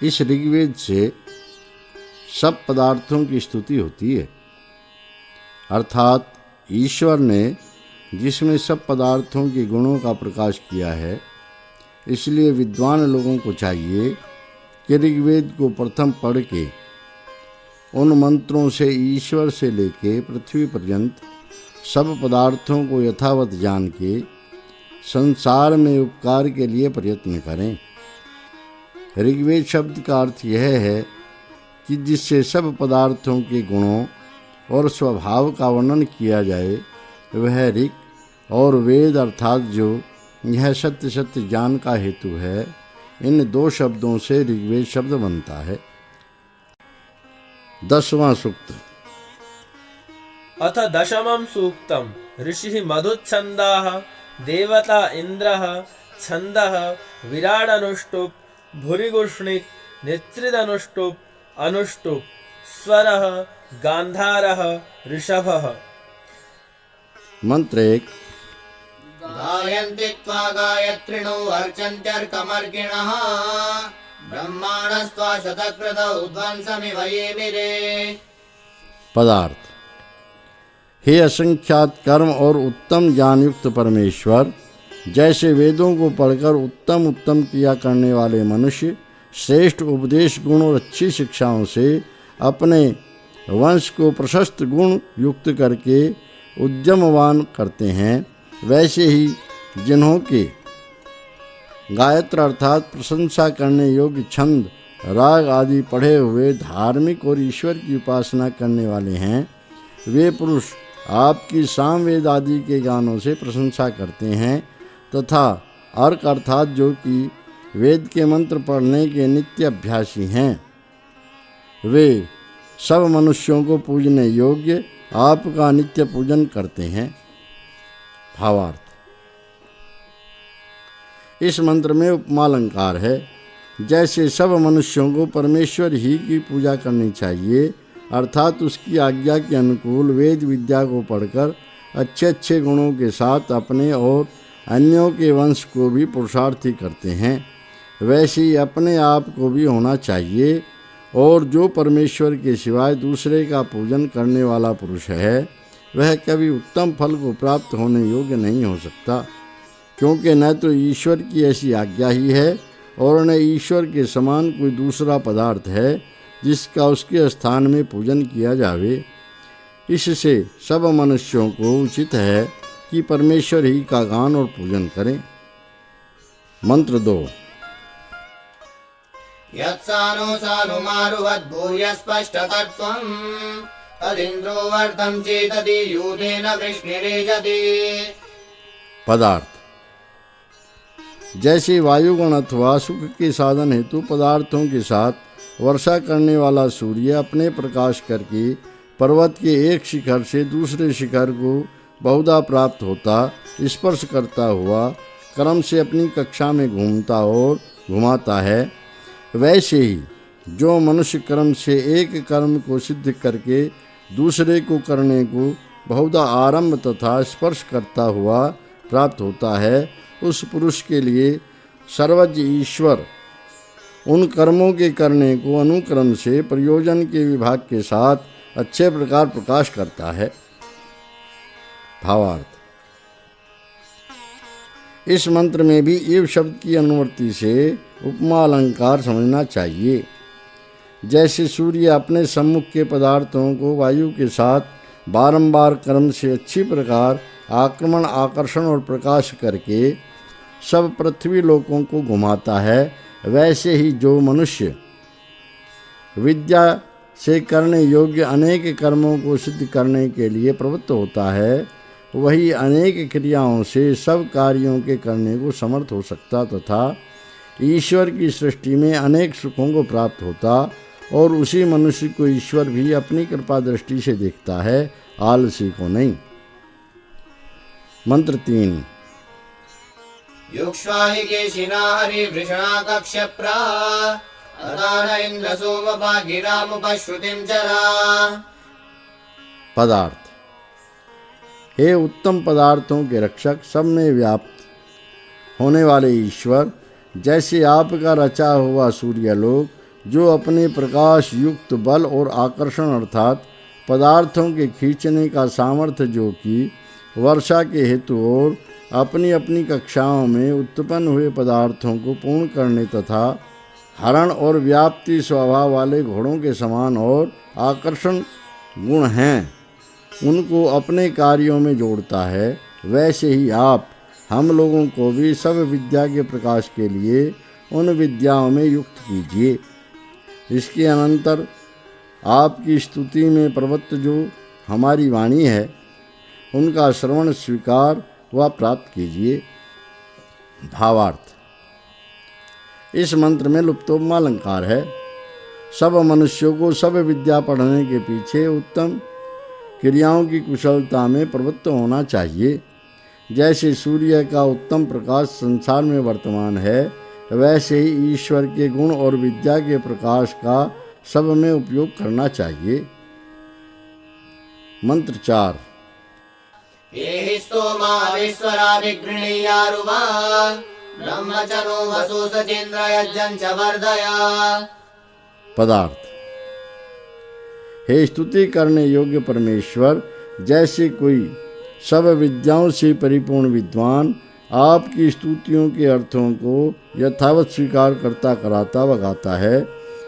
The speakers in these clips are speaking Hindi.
इस ऋग्वेद से सब पदार्थों की स्तुति होती है, अर्थात ईश्वर ने जिसमें सब पदार्थों के गुणों का प्रकाश किया है। इसलिए विद्वान लोगों को चाहिए कि ऋग्वेद को प्रथम पढ़ के उन मंत्रों से ईश्वर से लेके पृथ्वी पर्यंत सब पदार्थों को यथावत जान के संसार में उपकार के लिए प्रयत्न करें। ऋग्वेद शब्द का अर्थ यह है कि जिससे सब पदार्थों के गुणों और स्वभाव का वर्णन किया जाए वह ऋग, और वेद अर्थात जो यह सत्य सत्य ज्ञान का हेतु है, इन दो शब्दों से ऋग्वेद शब्द बनता है। 10वां सूक्त। अथ 10मं सूक्तम् ऋषिः मधुच्छन्दाः देवता इन्द्रः छन्दः विराडनुष्टुप् भूरिगुष्णिक् नेत्रिदनुष्टुप् अनुष्टुप् स्वरः गान्धारः ऋषभः। मंत्र 1। गायन्ति त्वा गायत्रिणो अर्चन्त्यर्कमर्गिणः ब्रह्माणस्त्वा शतक्रतौ ध्वंसमिव येमिरे। पदार्थ। हे असंख्यात कर्म और उत्तम ज्ञान युक्त परमेश्वर, जैसे वेदों को पढ़कर उत्तम उत्तम क्रिया करने वाले मनुष्य श्रेष्ठ उपदेश गुण और अच्छी शिक्षाओं से अपने वंश को प्रशस्त गुण युक्त करके उद्यमवान करते हैं, वैसे ही जिन्हों के गायत्र अर्थात प्रशंसा करने योग्य छंद, राग आदि पढ़े हुए धार्मिक और ईश्वर की उपासना करने वाले हैं, वे पुरुष आपकी सामवेद आदि के गानों से प्रशंसा करते हैं तथा अर्क अर्थात जो कि वेद के मंत्र पढ़ने के नित्य अभ्यासी हैं, वे सब मनुष्यों को पूजने योग्य आपका नित्य पूजन करते हैं। भावार्थ। इस मंत्र में उपमालंकार है। जैसे सब मनुष्यों को परमेश्वर ही की पूजा करनी चाहिए, अर्थात उसकी आज्ञा के अनुकूल वेद विद्या को पढ़कर अच्छे अच्छे गुणों के साथ अपने और अन्यों के वंश को भी पुरुषार्थी करते हैं, वैसे ही अपने आप को भी होना चाहिए। और जो परमेश्वर के सिवाय दूसरे का पूजन करने वाला पुरुष है, वह कभी उत्तम फल को प्राप्त होने योग्य नहीं हो सकता, क्योंकि न तो ईश्वर की ऐसी आज्ञा ही है और न ईश्वर के समान कोई दूसरा पदार्थ है जिसका उसके स्थान में पूजन किया जावे। इससे सब मनुष्यों को उचित है कि परमेश्वर ही का गान और पूजन करें। मंत्र 2। यत्सानु सानु मारुवद्भूय स्पष्टतत्त्वम् तदिन्द्रो वर्तं चेतति यूथेन वृष्णिरेजति। पदार्थ। जैसे वायुगुण अथवा सुख के साधन हेतु पदार्थों के साथ वर्षा करने वाला सूर्य अपने प्रकाश करके पर्वत के एक शिखर से दूसरे शिखर को बहुधा प्राप्त होता स्पर्श करता हुआ क्रम से अपनी कक्षा में घूमता और घुमाता है, वैसे ही जो मनुष्य कर्म से एक कर्म को सिद्ध करके दूसरे को करने को बहुधा आरंभ तथा स्पर्श करता हुआ प्राप्त होता है, उस पुरुष के लिए सर्वज्ञ ईश्वर उन कर्मों के करने को अनुक्रम से प्रयोजन के विभाग के साथ अच्छे प्रकार प्रकाश करता है। भावार्थ। इस मंत्र में भी एव शब्द की अनुवर्ती से उपमा अलंकार समझना चाहिए। जैसे सूर्य अपने सम्मुख के पदार्थों को वायु के साथ बारंबार क्रम से अच्छी प्रकार आक्रमण आकर्षण और प्रकाश करके सब पृथ्वी लोकों को घुमाता है, वैसे ही जो मनुष्य विद्या से करने योग्य अनेक कर्मों को सिद्ध करने के लिए प्रवृत्त होता है, वही अनेक क्रियाओं से सब कार्यों के करने को समर्थ हो सकता तथा ईश्वर की सृष्टि में अनेक सुखों को प्राप्त होता, और उसी मनुष्य को ईश्वर भी अपनी कृपा दृष्टि से देखता है, आलसी को नहीं। मंत्र 3। युक्ष्वाहि केशिना हरिवृषणा कक्ष्यप्रा अदान इंद्र सोमपा गिरामुपश्रुतिं चरा। पदार्थ। हे उत्तम पदार्थों के रक्षक, सब में व्याप्त होने वाले ईश्वर, जैसे आपका रचा हुआ सूर्यलोक जो अपने प्रकाश युक्त बल और आकर्षण अर्थात पदार्थों के खींचने का सामर्थ्य जो कि वर्षा के हेतु और अपनी अपनी कक्षाओं में उत्पन्न हुए पदार्थों को पूर्ण करने तथा हरण और व्याप्ति स्वभाव वाले घोड़ों के समान और आकर्षण गुण हैं, उनको अपने कार्यों में जोड़ता है, वैसे ही आप हम लोगों को भी सब विद्या के प्रकाश के लिए उन विद्याओं में युक्त कीजिए। इसके अनंतर आपकी स्तुति में प्रवृत्त जो हमारी वाणी है उनका श्रवण स्वीकार व प्राप्त कीजिए। भावार्थ: इस मंत्र में लुप्तोपमा अलंकार है। सब मनुष्यों को सब विद्या पढ़ने के पीछे उत्तम क्रियाओं की कुशलता में प्रवृत्त होना चाहिए। जैसे सूर्य का उत्तम प्रकाश संसार में वर्तमान है, वैसे ही ईश्वर के गुण और विद्या के प्रकाश का सब में उपयोग करना चाहिए। मंत्र 4। ये हि स्तोमा विश्वराभिगृणीयारुवा ब्रह्मचनो वसु सचेन्द्र यज्ञं च वर्धया। पदार्थ: हे स्तुति करने योग्य परमेश्वर, जैसे कोई सब विद्याओं से परिपूर्ण विद्वान आपकी स्तुतियों के अर्थों को यथावत स्वीकार करता कराता व गाता है,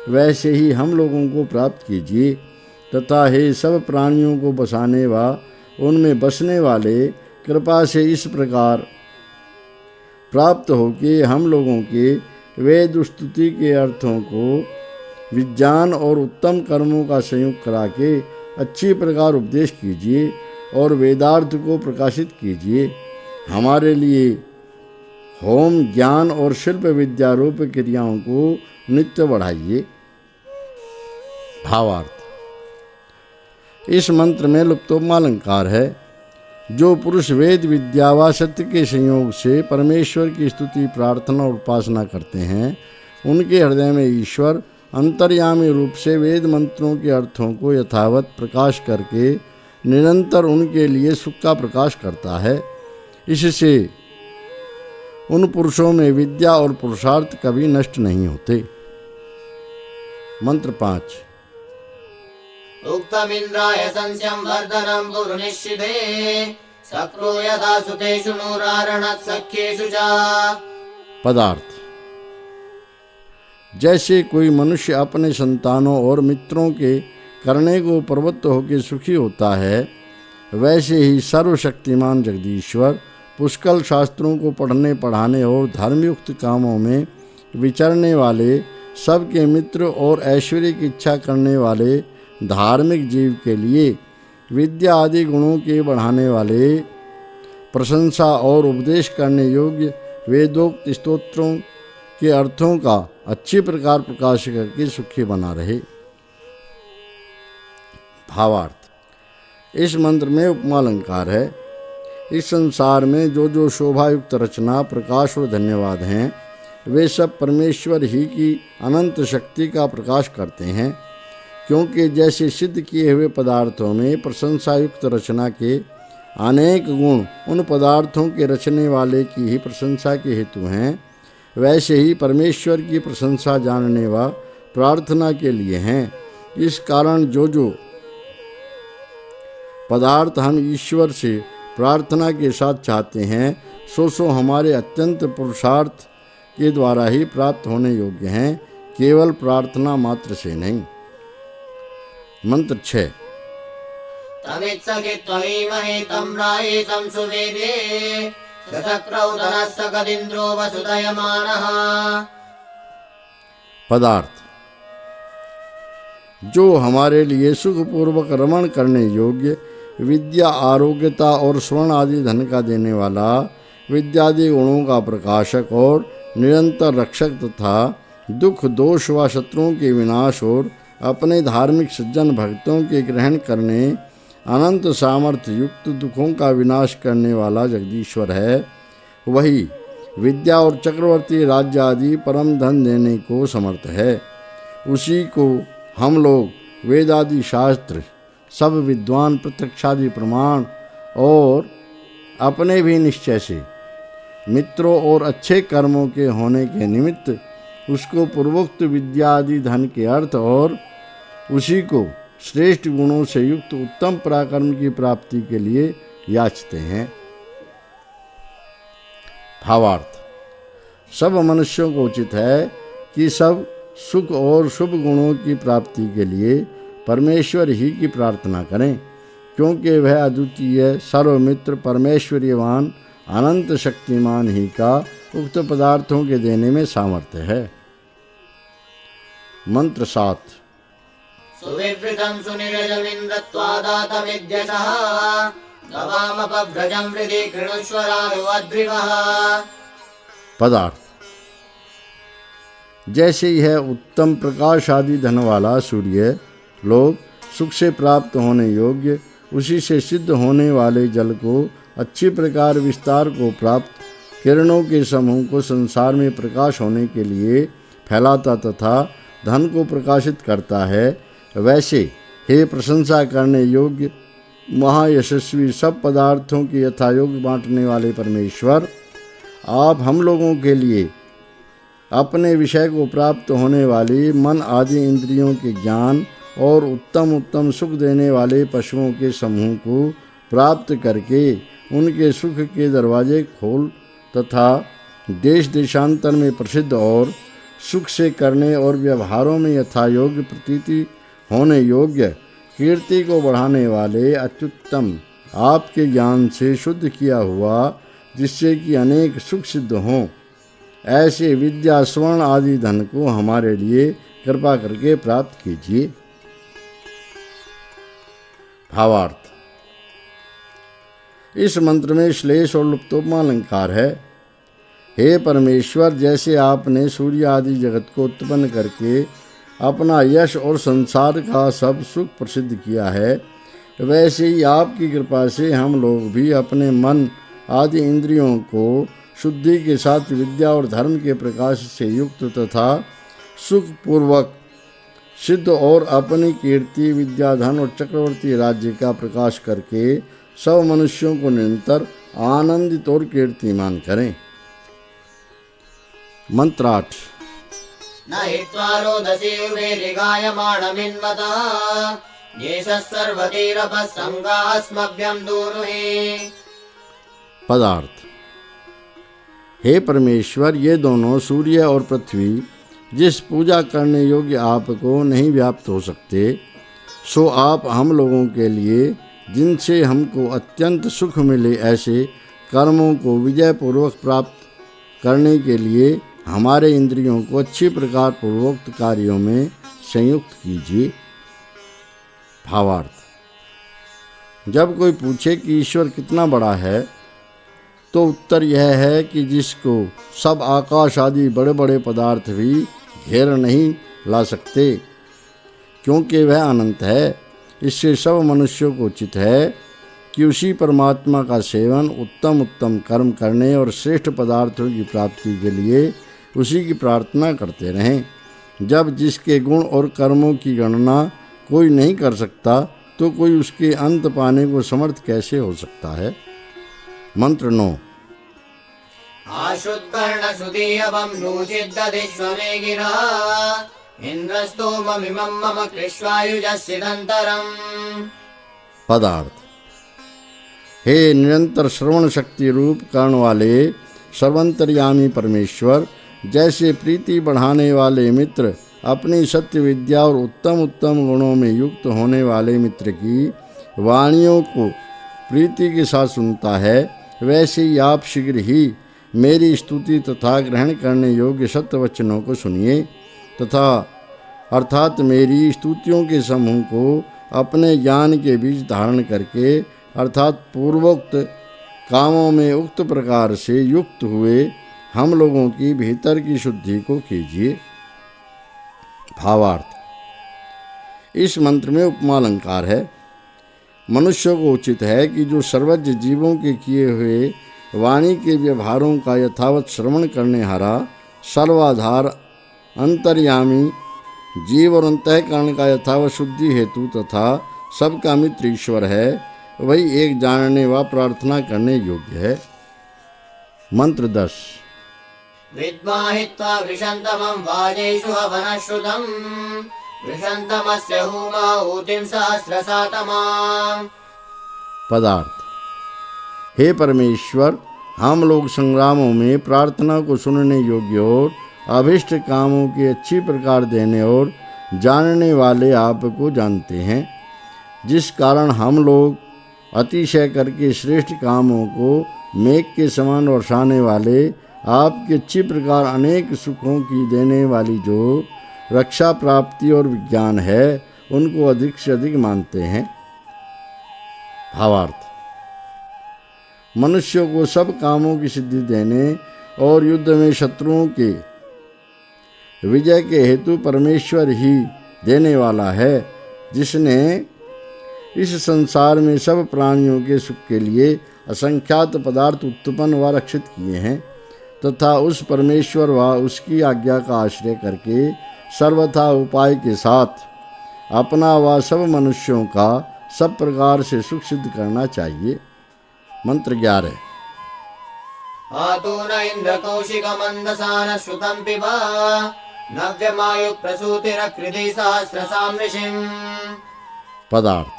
वैसे ही हम लोगों को प्राप्त कीजिए तथा हे सब प्राणियों को बसाने व उनमें बसने वाले, कृपा से इस प्रकार प्राप्त हो कि हम लोगों के वेद स्तुति के अर्थों को विज्ञान और उत्तम कर्मों का संयोग करा के अच्छी प्रकार उपदेश कीजिए और वेदार्थ को प्रकाशित कीजिए। हमारे लिए होम, ज्ञान और शिल्प विद्या रूप क्रियाओं को नित्य बढ़ाइए। भावार्थ: इस मंत्र में लुप्तोपमा अलंकार है। जो पुरुष वेद विद्या व सत्य के संयोग से परमेश्वर की स्तुति, प्रार्थना और उपासना करते हैं, उनके हृदय में ईश्वर अंतर्यामी रूप से वेद मंत्रों के अर्थों को यथावत प्रकाश करके निरंतर उनके लिए सुख का प्रकाश करता है। इससे उन पुरुषों में विद्या और पुरुषार्थ कभी नष्ट नहीं होते। मंत्र 5। उक्तमिन्द्राय संस्यं वर्धनं पुरुनिश्चिते सक्रो यथा सुतेषु नूरारणत् सख्येषु च। पदार्थ: जैसे कोई मनुष्य अपने संतानों और मित्रों के करने को प्रवृत्त होकर सुखी होता है, वैसे ही सर्वशक्तिमान जगदीश्वर पुष्कल शास्त्रों को पढ़ने पढ़ाने और धर्मयुक्त कामों में विचरने वाले, सबके मित्र और ऐश्वर्य की इच्छा करने वाले धार्मिक जीव के लिए विद्या आदि गुणों के बढ़ाने वाले, प्रशंसा और उपदेश करने योग्य वेदोक्त स्तोत्रों के अर्थों का अच्छी प्रकार प्रकाश करके सुखी बना रहे। भावार्थ: इस मंत्र में उपमा अलंकार है। इस संसार में जो जो शोभायुक्त रचना, प्रकाश और धन्यवाद हैं, वे सब परमेश्वर ही की अनंत शक्ति का प्रकाश करते हैं, क्योंकि जैसे सिद्ध किए हुए पदार्थों में प्रशंसायुक्त रचना के अनेक गुण उन पदार्थों के रचने वाले की ही प्रशंसा के हेतु हैं, वैसे ही परमेश्वर की प्रशंसा जानने व प्रार्थना के लिए हैं। इस कारण जो जो पदार्थ हम ईश्वर से प्रार्थना के साथ चाहते हैं, सो हमारे अत्यंत पुरुषार्थ के द्वारा ही प्राप्त होने योग्य हैं, केवल प्रार्थना मात्र से नहीं। मंत्र 6। तमित्सगित्वमीमहे तं रायेतं सुवेदे सशक्रौ धनस्सकदिन्द्रो वसुदयमानः। पदार्थ: जो हमारे लिए सुखपूर्वक रमण करने योग्य, विद्या, आरोग्यता और स्वर्ण आदि धन का देने वाला, विद्यादि गुणों का प्रकाशक और निरंतर रक्षक तथा दुख, दोष व शत्रुओं के विनाश और अपने धार्मिक सज्जन भक्तों के ग्रहण करने अनंत सामर्थ्य युक्त दुखों का विनाश करने वाला जगदीश्वर है, वही विद्या और चक्रवर्ती राज्य आदि परम धन देने को समर्थ है। उसी को हम लोग वेदादि शास्त्र, सब विद्वान प्रत्यक्षादि प्रमाण और अपने भी निश्चय से मित्रों और अच्छे कर्मों के होने के निमित्त उसको पूर्वोक्त विद्या आदि धन के अर्थ और उसी को श्रेष्ठ गुणों से युक्त उत्तम पराक्रम की प्राप्ति के लिए याचते हैं। भावार्थ: सब मनुष्यों को उचित है कि सब सुख और शुभ गुणों की प्राप्ति के लिए परमेश्वर ही की प्रार्थना करें, क्योंकि वह अद्वितीय सर्वमित्र परमेश्वरीयवान अनंत शक्तिमान ही का उक्त पदार्थों के देने में सामर्थ्य है। मंत्र 7। सुविवृतं सुनिरजमिन्द्रत्वादातमिद्यसः गवामपभ्रजं हृदि कृणुष्वरानुवद्रिवः। पदार्थ: जैसे यह उत्तम प्रकाश आदि धन वाला सूर्य लोग सुख से प्राप्त होने योग्य उसी से सिद्ध होने वाले जल को अच्छी प्रकार विस्तार को प्राप्त किरणों के समूह को संसार में प्रकाश होने के लिए फैलाता तथा धन को प्रकाशित करता है, वैसे हे प्रशंसा करने योग्य महायशस्वी सब पदार्थों की यथायोग्य बांटने वाले परमेश्वर, आप हम लोगों के लिए अपने विषय को प्राप्त होने वाली मन आदि इंद्रियों के ज्ञान और उत्तम उत्तम सुख देने वाले पशुओं के समूह को प्राप्त करके उनके सुख के दरवाजे खोल तथा देश देशांतर में प्रसिद्ध और सुख से करने और व्यवहारों में यथायोग्य प्रतीति होने योग्य कीर्ति को बढ़ाने वाले अत्युत्तम आपके ज्ञान से शुद्ध किया हुआ जिससे कि अनेक सुख सिद्ध हों, ऐसे विद्या स्वर्ण आदि धन को हमारे लिए कृपा करके प्राप्त कीजिए। भावार्थ: इस मंत्र में श्लेष और लुप्तोपमा अलंकार है। हे परमेश्वर, जैसे आपने सूर्य आदि जगत को उत्पन्न करके अपना यश और संसार का सब सुख प्रसिद्ध किया है, वैसे ही आपकी कृपा से हम लोग भी अपने मन आदि इंद्रियों को शुद्धि के साथ विद्या और धर्म के प्रकाश से युक्त तथा सुखपूर्वक सिद्ध और अपनी कीर्ति विद्या धन और चक्रवर्ती राज्य का प्रकाश करके सब मनुष्यों को निरंतर आनंदित और कीर्तिमान करें। मंत्र 8। न हित्वा रोदसी उभेरिगायमाणमिन्वतः येषः सर्वतीरपः संगास्मभ्यं दूरुहि। पदार्थ: हे परमेश्वर, ये दोनों सूर्य और पृथ्वी जिस पूजा करने योग्य आपको नहीं व्याप्त हो सकते, सो आप हम लोगों के लिए जिनसे हमको अत्यंत सुख मिले ऐसे कर्मों को विजयपूर्वक प्राप्त करने के लिए हमारे इंद्रियों को अच्छी प्रकार पूर्वोक्त कार्यों में संयुक्त कीजिए। भावार्थ: जब कोई पूछे कि ईश्वर कितना बड़ा है, तो उत्तर यह है कि जिसको सब आकाश आदि बड़े बड़े पदार्थ भी घेर नहीं ला सकते, क्योंकि वह अनंत है। इससे सब मनुष्यों को उचित है कि उसी परमात्मा का सेवन उत्तम उत्तम कर्म करने और श्रेष्ठ पदार्थों की प्राप्ति के लिए उसी की प्रार्थना करते रहें। जब जिसके गुण और कर्मों की गणना कोई नहीं कर सकता, तो कोई उसके अंत पाने को समर्थ कैसे हो सकता है। मंत्र 9। आशुद्कर्णसुदीयवं नूचिद्दधिश्वमे गिरः इन्द्रस्तोममिमं मम कृष्वायुजस्सिदन्तरम्। पदार्थ: हे निरंतर श्रवण शक्ति रूप कर्ण वाले सर्वंतर्यामी परमेश्वर, जैसे प्रीति बढ़ाने वाले मित्र अपनी सत्य विद्या और उत्तम उत्तम गुणों में युक्त होने वाले मित्र की वाणियों को प्रीति के साथ सुनता है, वैसे ही आप शीघ्र ही मेरी स्तुति तथा ग्रहण करने योग्य सत्य वचनों को सुनिए तथा अर्थात मेरी स्तुतियों के समूह को अपने ज्ञान के बीच धारण करके अर्थात पूर्वोक्त कामों में उक्त प्रकार से युक्त हुए हम लोगों की भीतर की शुद्धि को कीजिए। भावार्थ: इस मंत्र में उपमा अलंकार है। मनुष्य को उचित है कि जो सर्वज्ञ जीवों के किए हुए वाणी के व्यवहारों का यथावत श्रवण करने हारा सर्वाधार अंतर्यामी जीव और अंतःकरण का यथावत शुद्धि हेतु तथा सबका मित्र ईश्वर है, वही एक जानने व प्रार्थना करने योग्य है। मंत्र 10। विद्मा हित्वा वृषन्तमं वाजेषु हवनश्रुतम् वृषन्तमस्य हूमाहूतिं सहस्रसातमाम्। पदार्थ। हे परमेश्वर, हम लोग संग्रामों में प्रार्थना को सुनने योग्य और अभिष्ट कामों की अच्छी प्रकार देने और जानने वाले आपको जानते हैं, जिस कारण हम लोग अतिशय करके श्रेष्ठ कामों को मेघ के समान वर्षाने वाले आपके अच्छी प्रकार अनेक सुखों की देने वाली जो रक्षा प्राप्ति और विज्ञान है, उनको अधिक से अधिक मानते हैं। भावार्थ। मनुष्यों को सब कामों की सिद्धि देने और युद्ध में शत्रुओं के विजय के हेतु परमेश्वर ही देने वाला है, जिसने इस संसार में सब प्राणियों के सुख के लिए असंख्यात पदार्थ उत्पन्न व रक्षित किए हैं, तथा उस परमेश्वर व उसकी आज्ञा का आश्रय करके सर्वथा उपाय के साथ अपना व सब मनुष्यों का सब प्रकार से सुख सिद्ध करना चाहिए। मंत्र 11। आतून इंद्र कौशिक मंदसान श्रुतं पिबा नव्यमायु प्रसूतिरकृति सहस्रसां ऋषिम्। पदार्थ।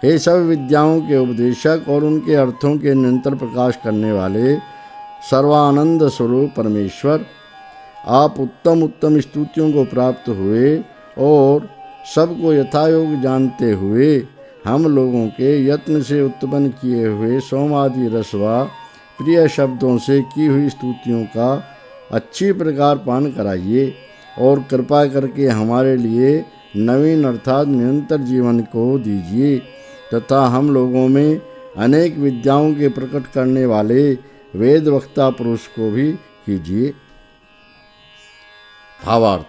हे सब विद्याओं के उपदेशक और उनके अर्थों के निरंतर प्रकाश करने वाले सर्वानंद स्वरूप परमेश्वर, आप उत्तम उत्तम स्तुतियों को प्राप्त हुए और सबको यथायोग जानते हुए हम लोगों के यत्न से उत्पन्न किए हुए सोमादि रस व प्रिय शब्दों से की हुई स्तुतियों का अच्छी प्रकार पान कराइए और कृपा करके हमारे लिए नवीन अर्थात निरंतर जीवन को दीजिए, तथा हम लोगों में अनेक विद्याओं के प्रकट करने वाले वेद वक्ता पुरुष को भी कीजिए। भावार्थ।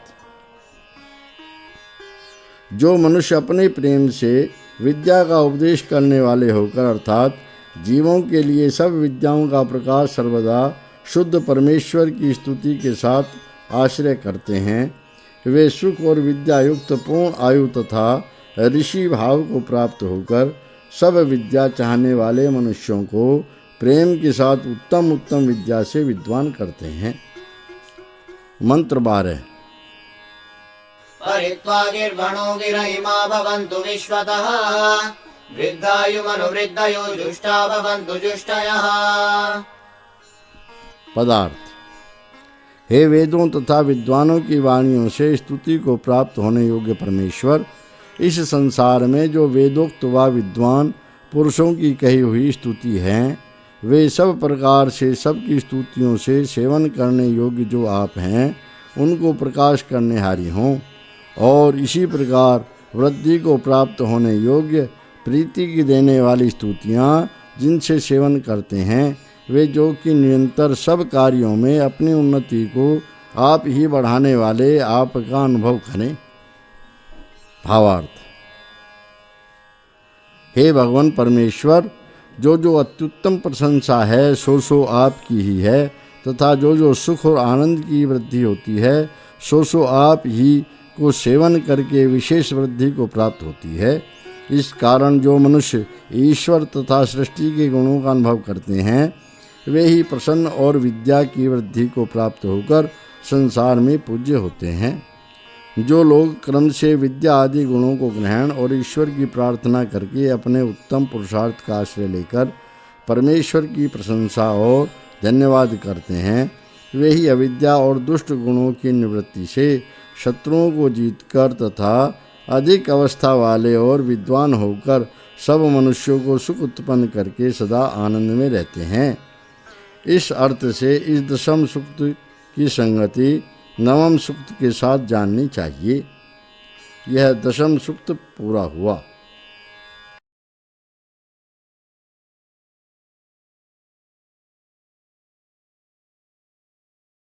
जो मनुष्य अपने प्रेम से विद्या का उपदेश करने वाले होकर अर्थात जीवों के लिए सब विद्याओं का प्रकाश सर्वदा शुद्ध परमेश्वर की स्तुति के साथ आश्रय करते हैं, वे सुख और विद्या युक्त पूर्ण आयु तथा ऋषि भाव को प्राप्त होकर सब विद्या चाहने वाले मनुष्यों को प्रेम के साथ उत्तम उत्तम विद्या से विद्वान करते हैं। मंत्र 12। परित्वा गिर्वणो गिरहिमा भवन्तु विश्वतः वृद्धायुमनुवृद्धयो जुष्टा भवन्तु जुष्टयः। पदार्थ। हे वेदों तथा विद्वानों की वाणियों से स्तुति को प्राप्त होने योग्य परमेश्वर, इस संसार में जो वेदोक्त व विद्वान पुरुषों की कही हुई स्तुति हैं, वे सब प्रकार से सबकी स्तुतियों से सेवन करने योग्य जो आप हैं, उनको प्रकाश करने हारी हों, और इसी प्रकार वृद्धि को प्राप्त होने योग्य प्रीति की देने वाली स्तुतियाँ जिनसे सेवन करते हैं, वे जो कि निरंतर सब कार्यों में अपनी उन्नति को आप ही बढ़ाने वाले आपका अनुभव करें। भावार्थ। हे भगवान परमेश्वर, जो जो अत्युत्तम प्रशंसा है सो आपकी ही है, तथा जो जो सुख और आनंद की वृद्धि होती है सो आप ही को सेवन करके विशेष वृद्धि को प्राप्त होती है। इस कारण जो मनुष्य ईश्वर तथा सृष्टि के गुणों का अनुभव करते हैं, वे ही प्रसन्न और विद्या की वृद्धि को प्राप्त होकर संसार में पूज्य होते हैं। जो लोग क्रम से विद्या आदि गुणों को ग्रहण और ईश्वर की प्रार्थना करके अपने उत्तम पुरुषार्थ का आश्रय लेकर परमेश्वर की प्रशंसा और धन्यवाद करते हैं, वे ही अविद्या और दुष्ट गुणों की निवृत्ति से शत्रुओं को जीतकर तथा अधिक अवस्था वाले और विद्वान होकर सब मनुष्यों को सुख उत्पन्न करके सदा आनंद में रहते हैं। इस अर्थ से इस दशम सूक्त की संगति नवम सूक्त के साथ जाननी चाहिए। यह दशम सूक्त पूरा हुआ।